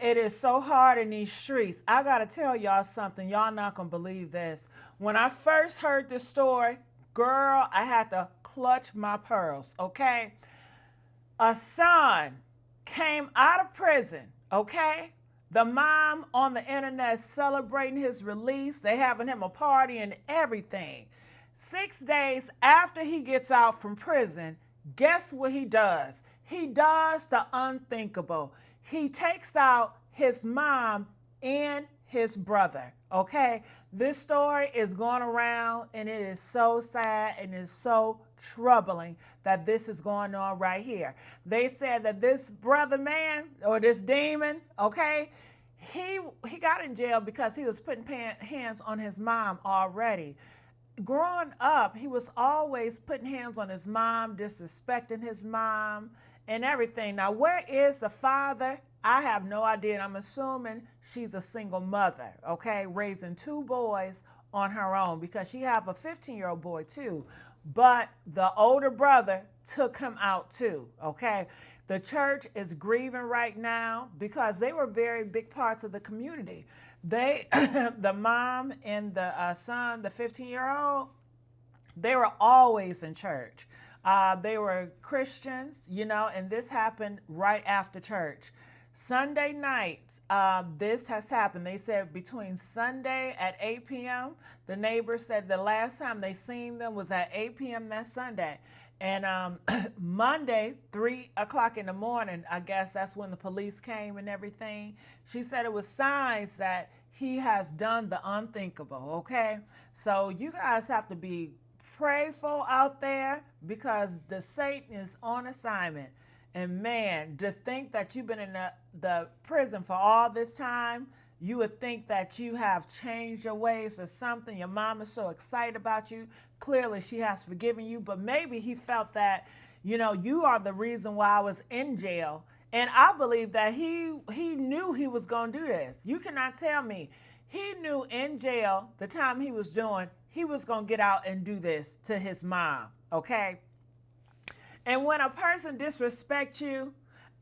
It is so hard in these streets. I got to tell y'all something. Y'all not going to believe this. When I first heard this story, girl, I had to clutch my pearls, okay? A son came out of prison, okay? The mom on the internet celebrating his release. They having him a party and everything. 6 days after he gets out from prison, guess what he does? He does the unthinkable. He takes out his mom and his brother, okay? This story is going around and it is so sad and it's so troubling that this is going on right here. They said that this brother man or this demon, okay, he got in jail because he was putting hands on his mom already. Growing up, he was always putting hands on his mom, disrespecting his mom and everything. Now, where is the father? I have no idea. And I'm assuming she's a single mother, okay, raising 2 boys on her own because she have a 15-year-old boy too. But the older brother took him out too, okay? The church is grieving right now because they were very big parts of the community. They, the mom and the son, the 15-year-old, they were always in church. They were Christians, you know, and this happened right after church. Sunday night, this has happened. They said between Sunday at 8 p.m., the neighbors said the last time they seen them was at 8 p.m. that Sunday. And Monday, 3 o'clock in the morning, I guess that's when the police came and everything. She said it was signs that he has done the unthinkable, okay? So you guys have to be prayerful out there because the Satan is on assignment. And man, to think that you've been in the prison for all this time, you would think that you have changed your ways or something. Your mom is so excited about you. Clearly, she has forgiven you. But maybe he felt that, you know, you are the reason why I was in jail. And I believe that he knew he was going to do this. You cannot tell me. He knew in jail, the time he was doing, he was going to get out and do this to his mom, okay? And when a person disrespects you,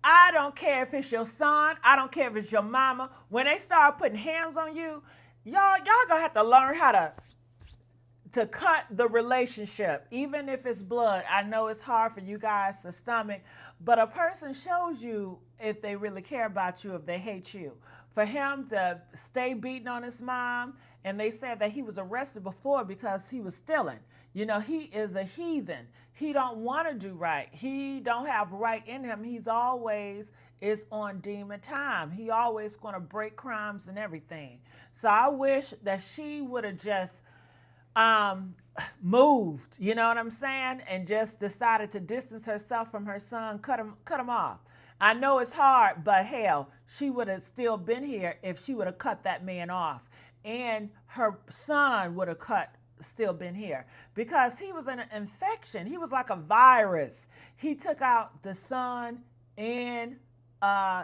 I don't care if it's your son, I don't care if it's your mama. When they start putting hands on you, y'all gonna have to learn how to cut the relationship, even if it's blood. I know it's hard for you guys to stomach, but a person shows you if they really care about you, if they hate you. For him to stay beating on his mom, and they said that he was arrested before because he was stealing. You know, he is a heathen. He don't want to do right. He don't have right in him. He's always is on demon time. He always going to break crimes and everything. So I wish that she would have just moved, you know what I'm saying, and just decided to distance herself from her son, cut him off. I know it's hard, but hell, she would have still been here if she would have cut that man off, and her son would have still been here because he was an infection. He was like a virus. He took out the son and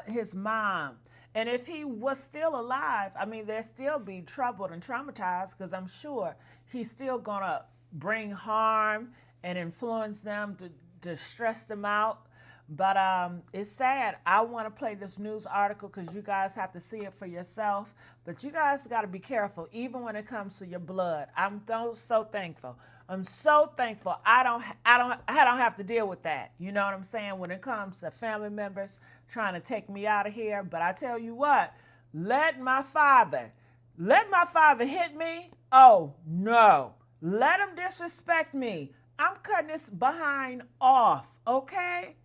his mom. And if he was still alive, I mean, they'd still be troubled and traumatized because I'm sure he's still going to bring harm and influence them to stress them out. But it's sad. I want to play this news article because you guys have to see it for yourself. But you guys got to be careful, even when it comes to your blood. I'm so thankful. I'm so thankful. I don't have to deal with that. You know what I'm saying? When it comes to family members trying to take me out of here. But I tell you what, let my father hit me. Oh no, let him disrespect me. I'm cutting this behind off. Okay.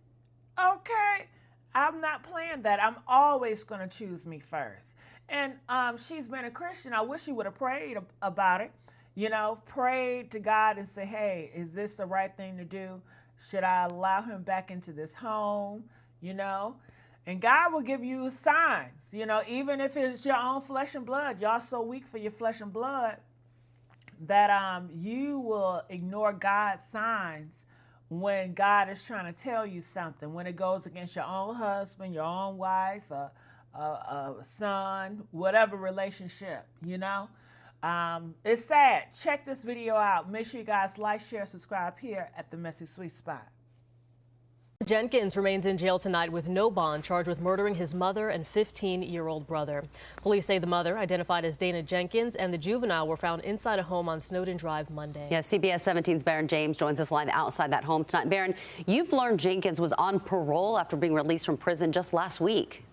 Okay, I'm not playing that. I'm always going to choose me first. And she's been a Christian. I wish she would have prayed about it. You know, prayed to God and say, hey, is this the right thing to do? Should I allow him back into this home? You know, and God will give you signs, you know, even if it's your own flesh and blood. Y'all so weak for your flesh and blood that you will ignore God's signs when God is trying to tell you something, when it goes against your own husband, your own wife, a son, whatever relationship, you know. It's sad. Check this video out. Make sure you guys like, share, subscribe here at The Messy Sweet Spot. Jenkins remains in jail tonight with no bond, charged with murdering his mother and 15-year-old brother. Police say the mother, identified as Dana Jenkins, and the juvenile were found inside a home on Snowden Drive Monday. Yeah, CBS 17's Baron James joins us live outside that home tonight. Baron, you've learned Jenkins was on parole after being released from prison just last week.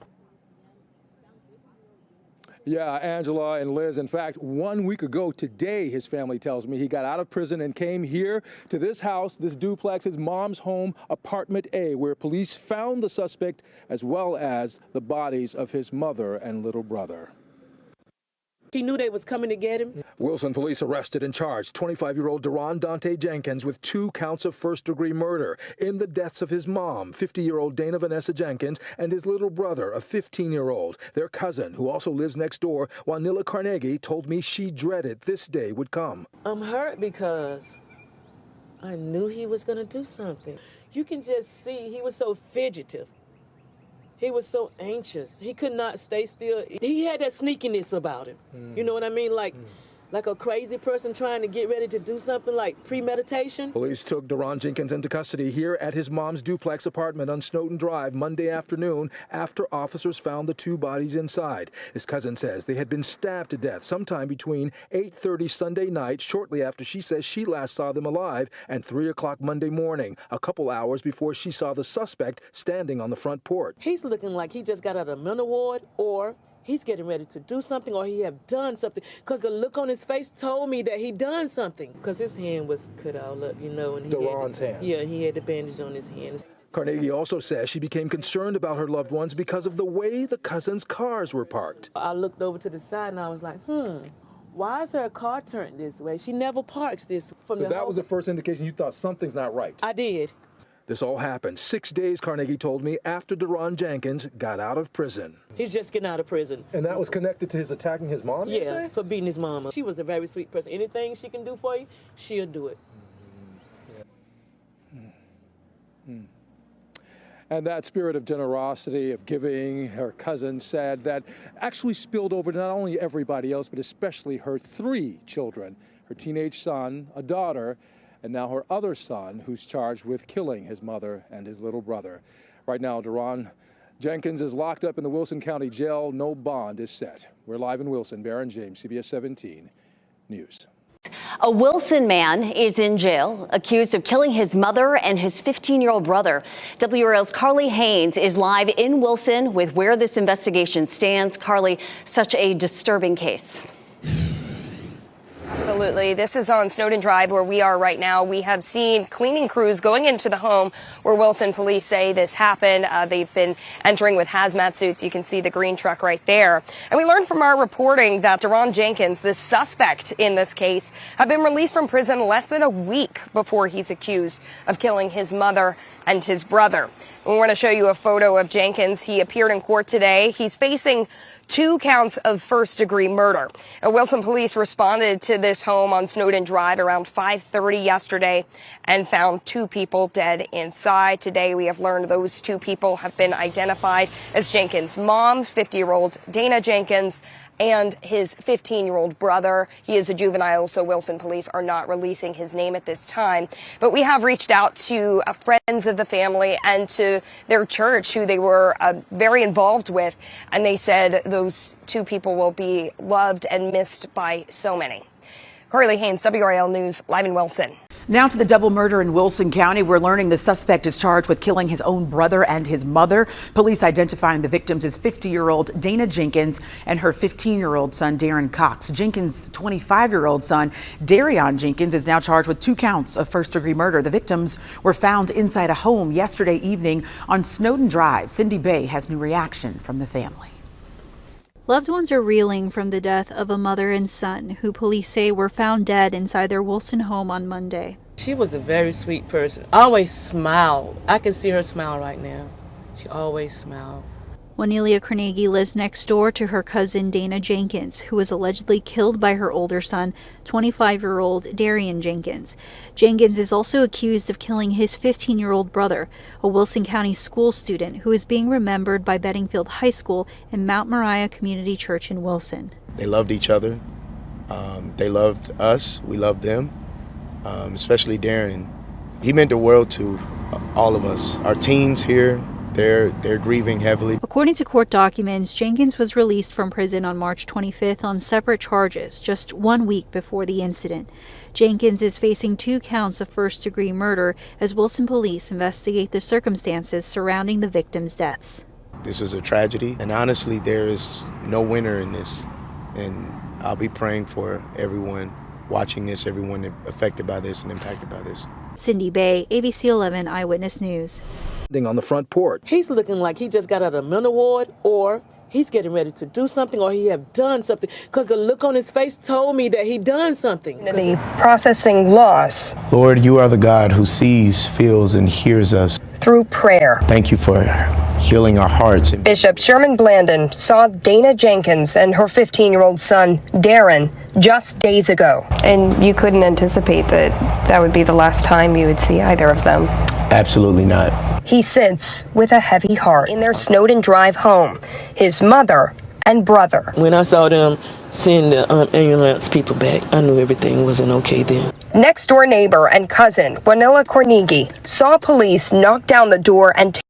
Yeah, Angela and Liz. In fact, 1 week ago today, his family tells me, he got out of prison and came here to this house, this duplex, his mom's home, apartment A, where police found the suspect as well as the bodies of his mother and little brother. He knew they was coming to get him. Wilson police arrested and charged 25-year-old Deron Dante Jenkins with 2 counts of first-degree murder in the deaths of his mom, 50-year-old Dana Vanessa Jenkins, and his little brother, a 15-year-old. Their cousin, who also lives next door, Wanilla Carnegie, told me she dreaded this day would come. I'm hurt because I knew he was going to do something. You can just see he was so fidgetive. He was so anxious. He could not stay still. He had that sneakiness about him. You know what I mean? Like a crazy person trying to get ready to do something, like premeditation. Police took Deron Jenkins into custody here at his mom's duplex apartment on Snowden Drive Monday afternoon after officers found the 2 bodies inside. His cousin says they had been stabbed to death sometime between 8:30 Sunday night, shortly after she says she last saw them alive, and 3 o'clock Monday morning, a couple hours before she saw the suspect standing on the front porch. He's looking like he just got out of a mental ward, or he's getting ready to do something, or he have done something, because the look on his face told me that he done something, because his hand was cut all up, you know. And Deron's hand. Yeah, he had the bandage on his hand. Carnegie also says she became concerned about her loved ones because of the way the cousins' cars were parked. I looked over to the side and I was like, why is her car turned this way? She never parks this. So that was the first indication you thought something's not right. I did. This all happened 6 days, Carnegie told me, after Deron Jenkins got out of prison. He's just getting out of prison. And that was connected to his attacking his mom, you say? For beating his mama. She was a very sweet person. Anything she can do for you, she'll do it. And that spirit of generosity, of giving, her cousin said that actually spilled over to not only everybody else, but especially her 3 children, her teenage son, a daughter, and now her other son, who's charged with killing his mother and his little brother. Right now, Deron Jenkins is locked up in the Wilson County Jail. No bond is set. We're live in Wilson. Baron James, CBS 17 News. A Wilson man is in jail, accused of killing his mother and his 15-year-old brother. WRL's Carly Haynes is live in Wilson with where this investigation stands. Carly, such a disturbing case. Absolutely. This is on Snowden Drive where we are right now. We have seen cleaning crews going into the home where Wilson police say this happened. They've been entering with hazmat suits. You can see the green truck right there. And we learned from our reporting that Deron Jenkins, the suspect in this case, had been released from prison less than a week before he's accused of killing his mother and his brother. We want to show you a photo of Jenkins. He appeared in court today. He's facing 2 counts of first-degree murder. Wilson police responded to this home on Snowden Drive around 5:30 yesterday and found 2 people dead inside. Today, we have learned those 2 people have been identified as Jenkins' mom, 50-year-old Dana Jenkins, and his 15-year-old brother. He is a juvenile, so Wilson police are not releasing his name at this time. But we have reached out to friends of the family and to their church, who they were very involved with, and they said those 2 people will be loved and missed by so many. Carly Haynes, WRAL News, live in Wilson. Now to the double murder in Wilson County. We're learning the suspect is charged with killing his own brother and his mother. Police identifying the victims as 50-year-old Dana Jenkins and her 15-year-old son, Darren Cox. Jenkins' 25-year-old son, Darion Jenkins, is now charged with 2 counts of first-degree murder. The victims were found inside a home yesterday evening on Snowden Drive. Cindy Bay has new reaction from the family. Loved ones are reeling from the death of a mother and son who police say were found dead inside their Wilson home on Monday. She was a very sweet person. Always smiled. I can see her smile right now. She always smiled. Wanilla Carnegie lives next door to her cousin Dana Jenkins, who was allegedly killed by her older son, 25-year-old Darion Jenkins. Jenkins is also accused of killing his 15-year-old brother, a Wilson County school student who is being remembered by Beddingfield High School and Mount Moriah Community Church in Wilson. They loved each other. They loved us. We loved them, especially Darren. He meant the world to all of us. Our teams here, they're grieving heavily. According to court documents, Jenkins was released from prison on March 25th on separate charges, just 1 week before the incident. Jenkins is facing 2 counts of first-degree murder as Wilson police investigate the circumstances surrounding the victims' deaths. This is a tragedy, and honestly, there is no winner in this. And I'll be praying for everyone watching this, everyone affected by this and impacted by this. Cindy Bay, ABC 11 Eyewitness News. On the front porch. He's looking like he just got out of a mental ward, or he's getting ready to do something, or he have done something, because the look on his face told me that he done something. Processing loss Lord, you are the God who sees, feels, and hears us. through prayer. Thank you for healing our hearts. Bishop Sherman Blandon saw Dana Jenkins and her 15-year-old son, Darren, just days ago. And you couldn't anticipate that that would be the last time you would see either of them? Absolutely not. He sits with a heavy heart in their Snowden Drive home, his mother and brother. When I saw them send the ambulance people back, I knew everything wasn't okay then. Next door neighbor and cousin, Wanilla Cornegi, saw police knock down the door and